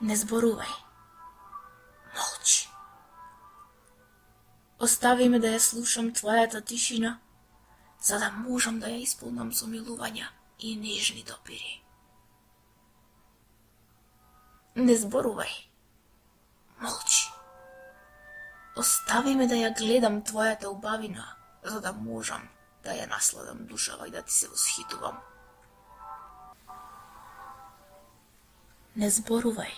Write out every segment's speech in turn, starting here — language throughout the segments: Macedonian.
Не зборувај. Молчи. Остави ме да ја слушам твојата тишина, за да можам да ја исполнам со милувања и нежни допири. Не зборувај. Молчи. Остави ме да ја гледам твојата убавина, за да можам да ја насладам душава и да ти се восхитувам. Не зборувај.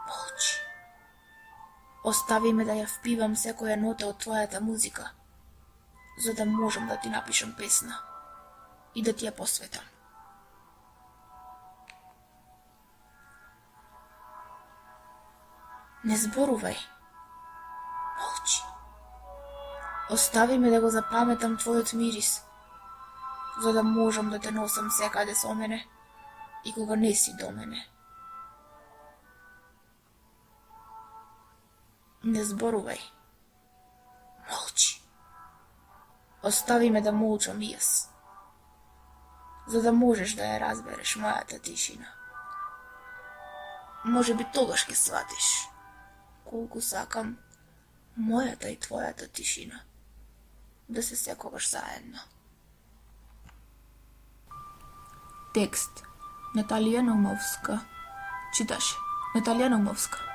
Молчи. Остави ме да ја впивам секоја нота од твојата музика, за да можам да ти напишам песна и да ти ја посветам. Не зборувај. Молчи. Остави ме да го запаметам твојот мирис, за да можам да те носам секаде со мене и кога не си до мене. Не зборувај. Молчи. Остави ме да молчам и јас, за да можеш да ја разбереш мојата тишина. Може би тогаш ќе сватиш колку сакам мојата и твојата тишина да се секогаш заедно. Текст Наталија Наумовска. Читаше Наталија Наумовска.